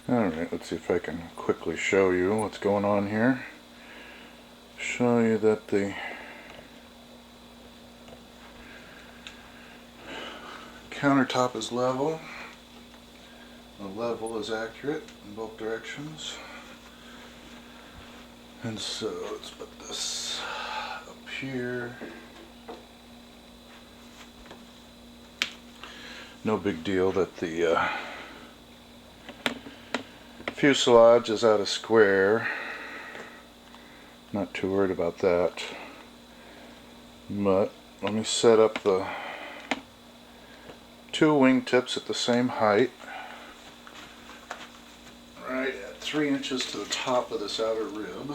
Alright, let's see if I can quickly show you what's going on here. Show you that the countertop is level. The level is accurate in both directions. And so let's put this up here. No big deal that the fuselage is out of square. Not too worried about that. But let me set up the two wingtips at the same height. Right at 3 inches to the top of this outer rib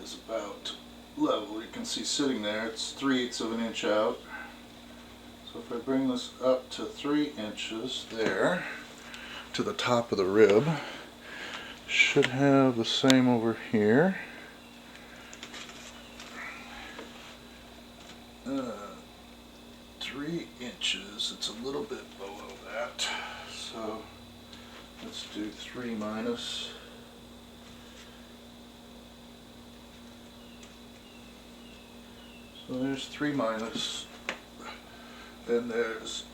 is about level. You can see sitting there, it's 3/8 of an inch out. So if I bring this up to 3 inches there, to the top of the rib, should have the same over here. 3 inches, it's a little bit below that, so let's do 3 minus. So there's 3 minus, and there's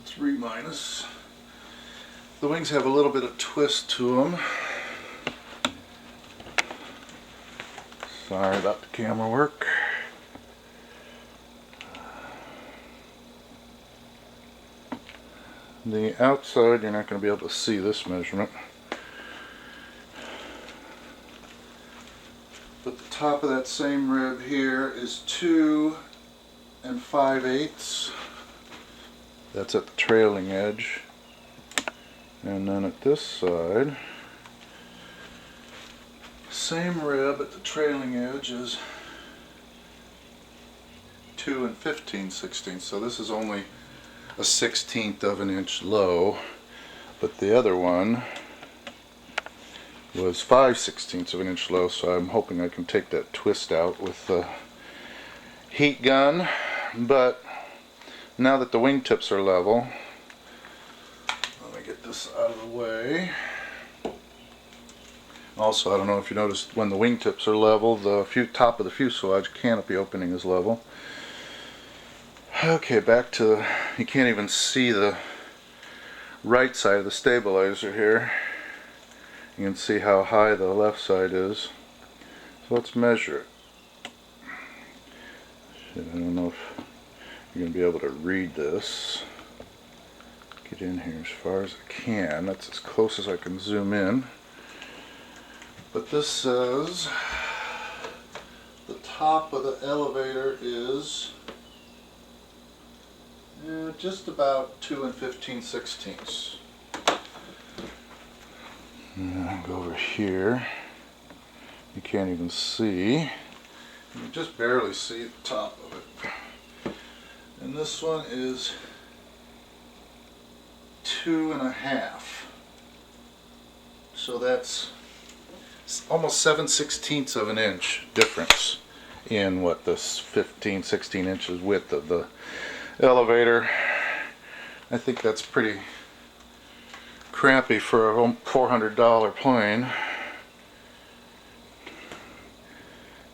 3 minus. The wings have a little bit of twist to them. Sorry about the camera work. The outside, you're not going to be able to see this measurement. But the top of that same rib here is 2 5/8. That's at the trailing edge. And then at this side, same rib at the trailing edge is 2 15/16. So this is only a 1/16 of an inch low, but the other one was 5/16 of an inch low, so I'm hoping I can take that twist out with the heat gun. But now that the wingtips are level, let me get this out of the way. Also, I don't know if you noticed, when the wingtips are level, the top of the fuselage canopy opening is level. Okay, back to, you can't even see the right side of the stabilizer here. You can see how high the left side is. So let's measure it. Shit, I don't know if you're going to be able to read this. Get in here as far as I can. That's as close as I can zoom in. But this says the top of the elevator is just about 2 15/16. And I'll go over here. You can't even see. You just barely see the top of it. And this one is 2 1/2. So that's almost 7/16 of an inch difference in what this 15-16 inches width of the elevator. I think that's pretty crappy for a $400 plane.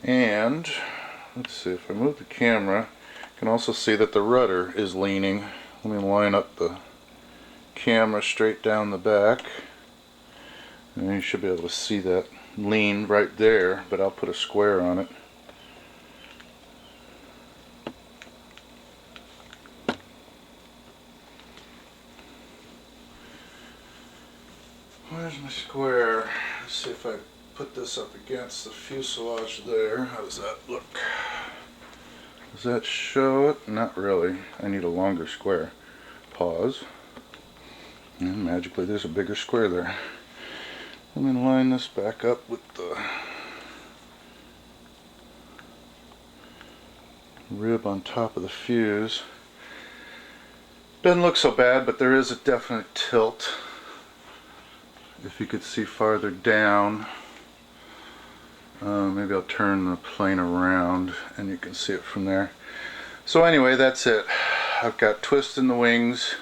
And let's see, if I move the camera, you can also see that the rudder is leaning. Let me line up the camera straight down the back, and you should be able to see that lean right there, but I'll put a square on it. Where's my square? Let's see if I put this up against the fuselage there. How does that look? Does that show it? Not really. I need a longer square. Pause. And magically there's a bigger square there. I'm going to line this back up with the rib on top of the fuse. Doesn't look so bad, but there is a definite tilt. If you could see farther down, maybe I'll turn the plane around and you can see it from there. So anyway, that's it. I've got twist in the wings.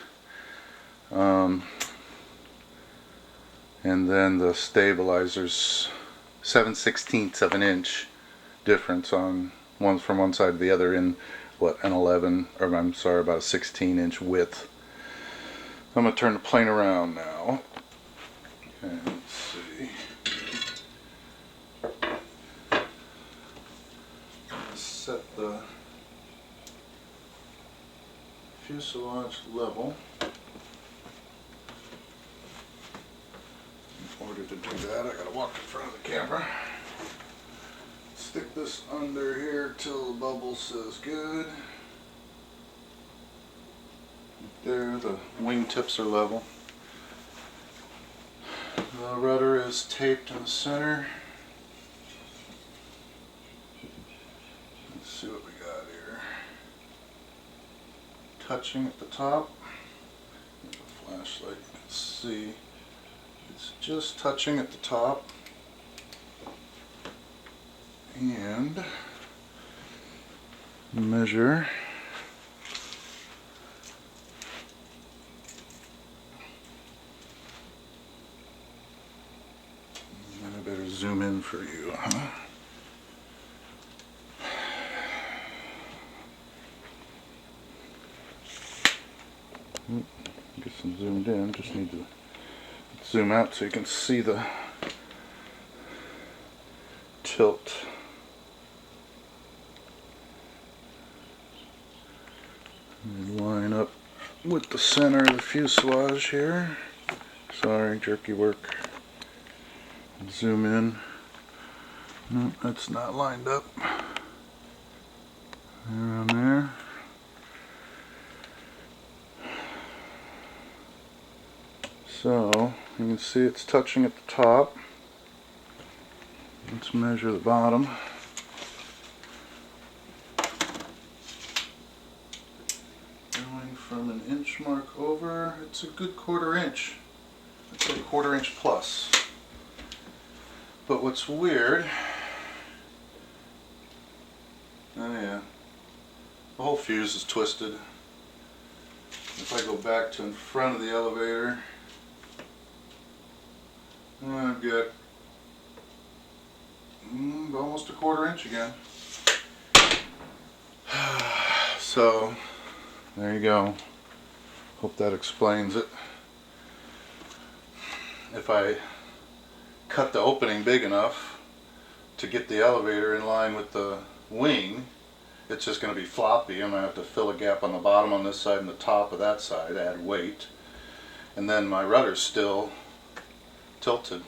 And then the stabilizer's 7/16 of an inch difference on one from one side to the other in what, an 11, or I'm sorry, about a 16-inch width. I'm going to turn the plane around now. Okay, let's see. Set the fuselage level. In order to do that, I gotta walk in front of the camera. Stick this under here till the bubble says good. There, the wingtips are level. The rudder is taped in the center. Let's see what we got here. Touching at the top. With a flashlight, you can see it's just touching at the top. And measure. And I better zoom in for you, huh? I guess I'm zoomed in, just need to zoom out so you can see the tilt. And line up with the center of the fuselage here. Sorry, jerky work. Zoom in. No, that's not lined up. Around there. So, you can see it's touching at the top. Let's measure the bottom. Going from an inch mark over, it's a good 1/4 inch. It's a 1/4 inch plus. But what's weird, oh yeah, the whole fuse is twisted. If I go back to in front of the elevator, I've got almost a 1/4 inch again. So, there you go. Hope that explains it. If I cut the opening big enough to get the elevator in line with the wing, it's just going to be floppy. I'm going to have to fill a gap on the bottom on this side and the top of that side, add weight. And then my rudder's still tilted.